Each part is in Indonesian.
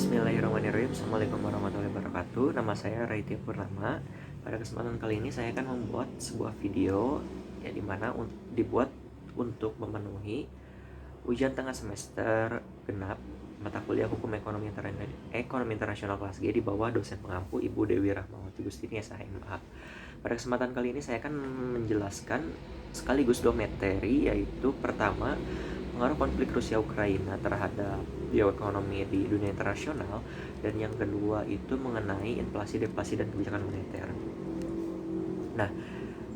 Bismillahirrahmanirrahim. Assalamualaikum warahmatullahi wabarakatuh. Nama saya Raiti Purnama. Pada kesempatan kali ini saya akan membuat sebuah video ya dimana dibuat untuk memenuhi ujian tengah semester genap mata kuliah Hukum Ekonomi Internasional kelas G di bawah dosen pengampu Ibu Dewi Rahmawati Gustini SHMA. Pada kesempatan kali ini saya akan menjelaskan sekaligus dua materi, yaitu pertama, pengaruh konflik Rusia-Ukraina terhadap bioekonomi di dunia internasional, dan yang kedua itu mengenai inflasi, deflasi, dan kebijakan moneter. Nah,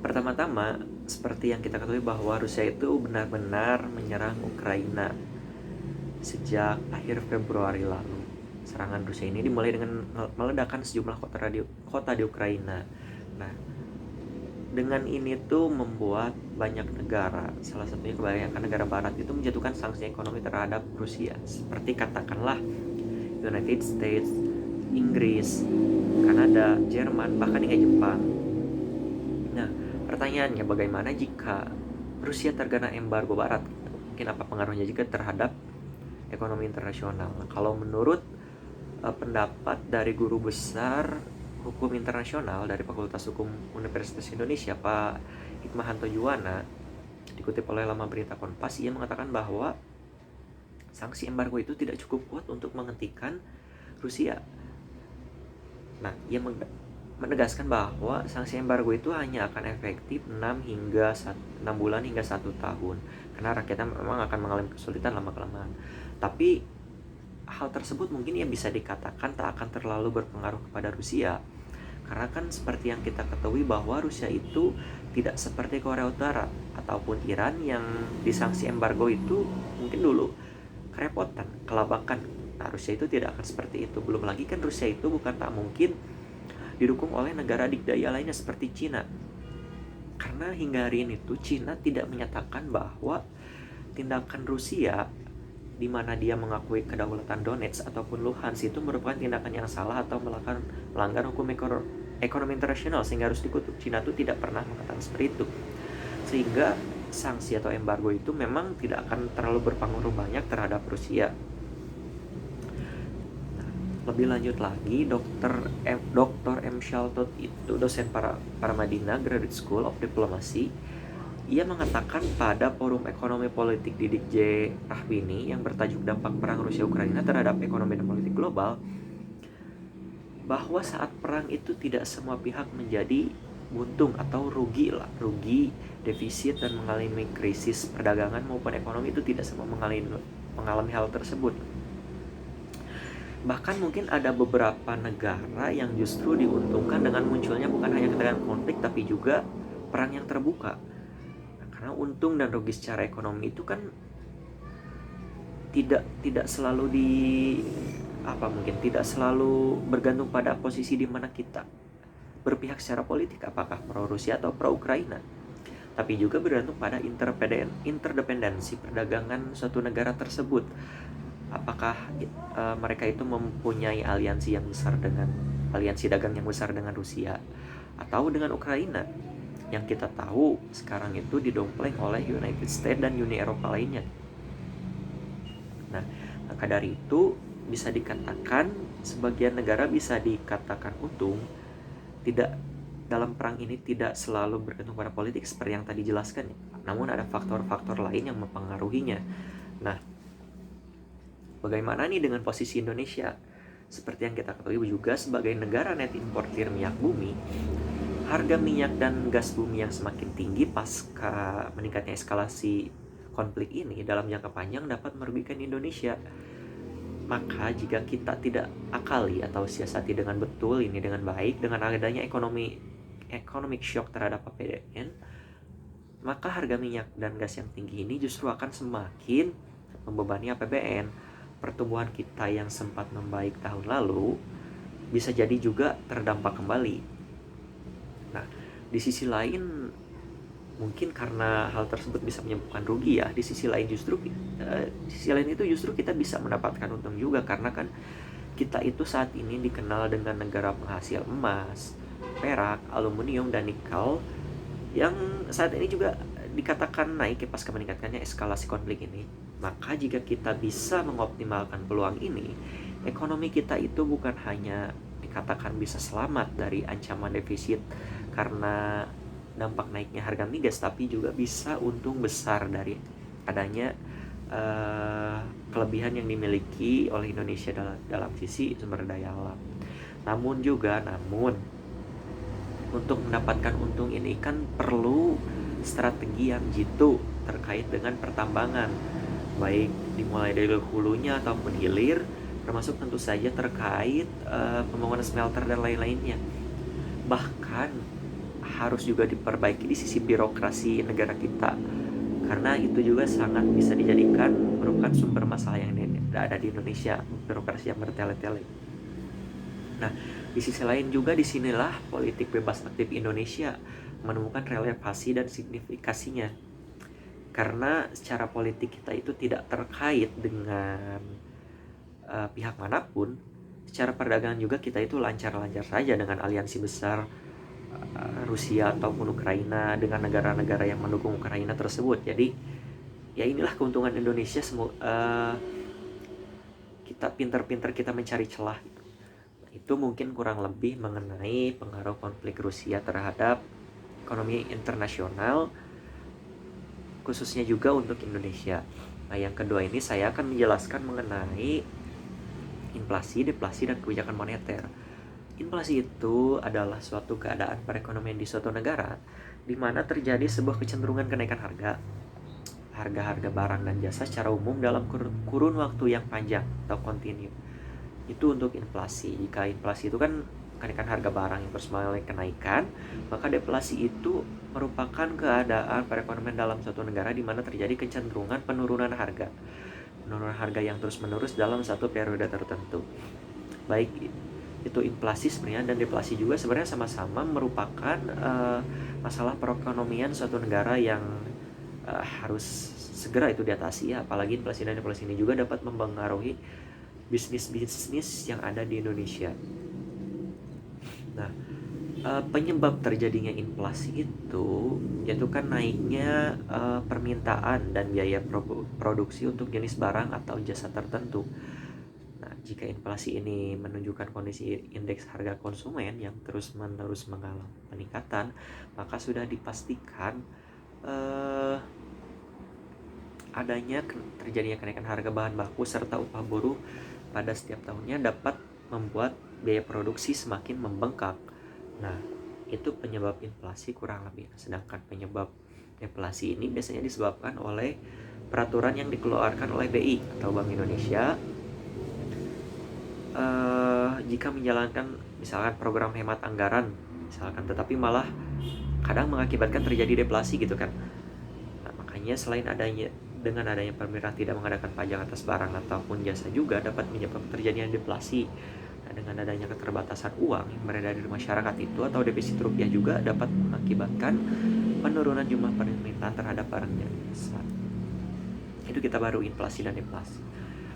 pertama-tama, seperti yang kita ketahui bahwa Rusia itu benar-benar menyerang Ukraina sejak akhir Februari lalu. Serangan Rusia ini dimulai dengan meledakkan sejumlah kota di Ukraina. Nah, dengan ini tuh membuat banyak negara, salah satunya kebanyakan negara barat itu menjatuhkan sanksi ekonomi terhadap Rusia, seperti katakanlah United States, Inggris, Kanada, Jerman, bahkan hingga Jepang. Nah, pertanyaannya, bagaimana jika Rusia terkena embargo barat? Mungkin apa pengaruhnya juga terhadap ekonomi internasional? Nah, kalau menurut pendapat dari guru besar Hukum Internasional dari Fakultas Hukum Universitas Indonesia, Pak Hikmahanto Juwana, dikutip oleh laman berita Kompas, ia mengatakan bahwa sanksi embargo itu tidak cukup kuat untuk menghentikan Rusia. Nah, ia menegaskan bahwa sanksi embargo itu hanya akan efektif 6 bulan hingga 1 tahun, karena rakyatnya memang akan mengalami kesulitan lama-kelamaan. Tapi hal tersebut mungkin ya bisa dikatakan tak akan terlalu berpengaruh kepada Rusia, karena kan seperti yang kita ketahui bahwa Rusia itu tidak seperti Korea Utara ataupun Iran yang disanksi embargo itu mungkin dulu kerepotan, kelabakan. Nah, Rusia itu tidak akan seperti itu. Belum lagi kan Rusia itu bukan tak mungkin didukung oleh negara dikdaya lainnya seperti Cina, karena hingga hari ini tuh Cina tidak menyatakan bahwa tindakan Rusia di mana dia mengakui kedaulatan Donetsk ataupun Luhansk itu merupakan tindakan yang salah atau melanggar hukum ekonomi internasional, sehingga harus dikutuk. Cina itu tidak pernah mengatakan seperti itu, sehingga sanksi atau embargo itu memang tidak akan terlalu berpengaruh banyak terhadap Rusia. Lebih lanjut lagi, Dr. M. Shaltot itu dosen Paramadina Graduate School of Diplomacy. Ia mengatakan pada forum ekonomi politik Didik J. Rahbini yang bertajuk dampak perang Rusia-Ukraina terhadap ekonomi dan politik global, bahwa saat perang itu tidak semua pihak menjadi buntung atau rugi, defisit dan mengalami krisis perdagangan maupun ekonomi, itu tidak semua mengalami hal tersebut. Bahkan mungkin ada beberapa negara yang justru diuntungkan dengan munculnya bukan hanya ketegangan konflik tapi juga perang yang terbuka. Karena untung dan rugi secara ekonomi itu kan tidak selalu tidak selalu bergantung pada posisi di mana kita berpihak secara politik, apakah pro Rusia atau pro Ukraina, tapi juga bergantung pada interdependensi perdagangan suatu negara tersebut. Apakah mereka itu mempunyai aliansi dagang yang besar dengan Rusia atau dengan Ukraina, yang kita tahu sekarang itu didompleng oleh United States dan Uni Eropa lainnya. Nah, maka dari itu bisa dikatakan sebagian negara bisa dikatakan untung dalam perang ini tidak selalu bergantung pada politik seperti yang tadi jelaskan, namun ada faktor-faktor lain yang mempengaruhinya. Nah, bagaimana nih dengan posisi Indonesia? Seperti yang kita ketahui juga sebagai negara net importir minyak bumi, harga minyak dan gas bumi yang semakin tinggi pasca meningkatnya eskalasi konflik ini dalam jangka panjang dapat merugikan Indonesia. Maka jika kita tidak akali atau siasati dengan betul ini dengan baik, dengan adanya economic shock terhadap APBN, maka harga minyak dan gas yang tinggi ini justru akan semakin membebani APBN. Pertumbuhan kita yang sempat membaik tahun lalu bisa jadi juga terdampak kembali. Nah, di sisi lain mungkin karena hal tersebut bisa menyebabkan rugi ya, di sisi lain itu justru kita bisa mendapatkan untung juga, karena kan kita itu saat ini dikenal dengan negara penghasil emas, perak, aluminium, dan nikel, yang saat ini juga dikatakan naik pasca meningkatkannya eskalasi konflik ini. Maka jika kita bisa mengoptimalkan peluang ini, ekonomi kita itu bukan hanya dikatakan bisa selamat dari ancaman defisit karena dampak naiknya harga migas, tapi juga bisa untung besar dari adanya kelebihan yang dimiliki oleh Indonesia dalam sisi sumber daya alam. Namun untuk mendapatkan untung ini kan perlu strategi yang jitu terkait dengan pertambangan, baik dimulai dari hulunya ataupun hilir, termasuk tentu saja terkait pembangunan smelter dan lain-lainnya. Bahkan harus juga diperbaiki di sisi birokrasi negara kita, karena itu juga sangat bisa dijadikan merupakan sumber masalah yang ada di Indonesia, birokrasi yang bertele-tele. Nah, di sisi lain juga disinilah politik bebas aktif Indonesia menemukan relevansi dan signifikasinya. Karena secara politik kita itu tidak terkait dengan pihak manapun. Secara perdagangan juga kita itu lancar-lancar saja dengan aliansi besar Rusia ataupun Ukraina dengan negara-negara yang mendukung Ukraina tersebut. Jadi ya inilah keuntungan Indonesia. Kita pintar-pintar kita mencari celah. Itu mungkin kurang lebih mengenai pengaruh konflik Rusia terhadap ekonomi internasional, khususnya juga untuk Indonesia. Nah, yang kedua ini saya akan menjelaskan mengenai inflasi, deflasi, dan kebijakan moneter. Inflasi itu adalah suatu keadaan perekonomian di suatu negara di mana terjadi sebuah kecenderungan kenaikan harga barang dan jasa secara umum dalam kurun waktu yang panjang atau kontinu. Itu untuk inflasi. Jika inflasi itu kan kenaikan harga barang yang terus mengalami kenaikan, maka deflasi itu merupakan keadaan perekonomian dalam suatu negara di mana terjadi kecenderungan penurunan harga yang terus-menerus dalam satu periode tertentu. Baik itu inflasi sebenarnya dan deflasi juga sebenarnya sama-sama merupakan masalah perekonomian suatu negara yang harus segera itu diatasi ya. Apalagi inflasi dan deflasi ini juga dapat mempengaruhi bisnis-bisnis yang ada di Indonesia. Nah, penyebab terjadinya inflasi itu yaitu kan naiknya permintaan dan biaya produksi untuk jenis barang atau jasa tertentu. Nah, jika inflasi ini menunjukkan kondisi indeks harga konsumen yang terus-menerus mengalami peningkatan, maka sudah dipastikan adanya terjadinya kenaikan harga bahan baku serta upah buruh pada setiap tahunnya dapat membuat biaya produksi semakin membengkak. Nah, itu penyebab inflasi kurang lebih. Sedangkan penyebab deflasi ini biasanya disebabkan oleh peraturan yang dikeluarkan oleh BI atau Bank Indonesia jika menjalankan misalkan program hemat anggaran misalkan, tetapi malah kadang mengakibatkan terjadi deflasi gitu kan. Nah, makanya selain adanya pemerintah tidak mengadakan pajak atas barang ataupun jasa juga dapat menyebabkan terjadinya deflasi. Nah, dengan adanya keterbatasan uang yang beredar di masyarakat itu atau defisit rupiah juga dapat mengakibatkan penurunan jumlah permintaan terhadap barang dan jasa. Itu kita baru inflasi dan deflasi.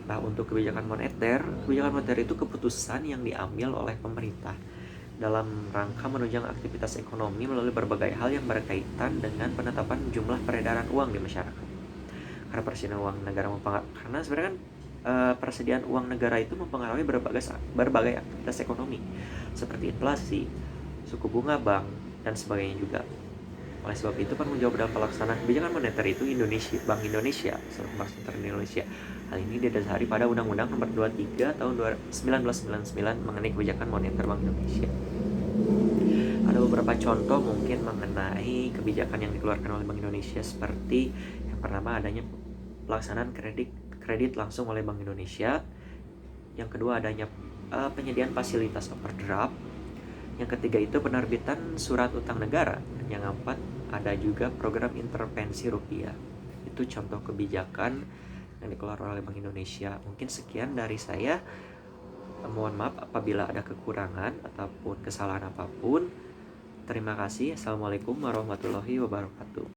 Nah, untuk kebijakan moneter itu keputusan yang diambil oleh pemerintah dalam rangka menunjang aktivitas ekonomi melalui berbagai hal yang berkaitan dengan penetapan jumlah peredaran uang di masyarakat. Karena persediaan uang negara karena sebenarnya kan persediaan uang negara itu mempengaruhi berbagai aktivitas ekonomi seperti inflasi, suku bunga bank dan sebagainya juga. Oleh sebab itu penanggung jawab dalam pelaksanaan kebijakan moneter itu Bank Indonesia selaku Bank Sentral Indonesia. Hal ini didasari pada Undang-Undang Nomor 23 Tahun 1999 mengenai kebijakan moneter Bank Indonesia. Ada beberapa contoh mungkin mengenai kebijakan yang dikeluarkan oleh Bank Indonesia, seperti yang pertama adanya pelaksanaan kredit langsung oleh Bank Indonesia. Yang kedua adanya penyediaan fasilitas overdraft. Yang ketiga itu penerbitan surat utang negara. Dan yang keempat ada juga program intervensi rupiah. Itu contoh kebijakan yang dikeluarkan oleh Bank Indonesia. Mungkin sekian dari saya. Mohon maaf apabila ada kekurangan ataupun kesalahan apapun. Terima kasih. Assalamualaikum warahmatullahi wabarakatuh.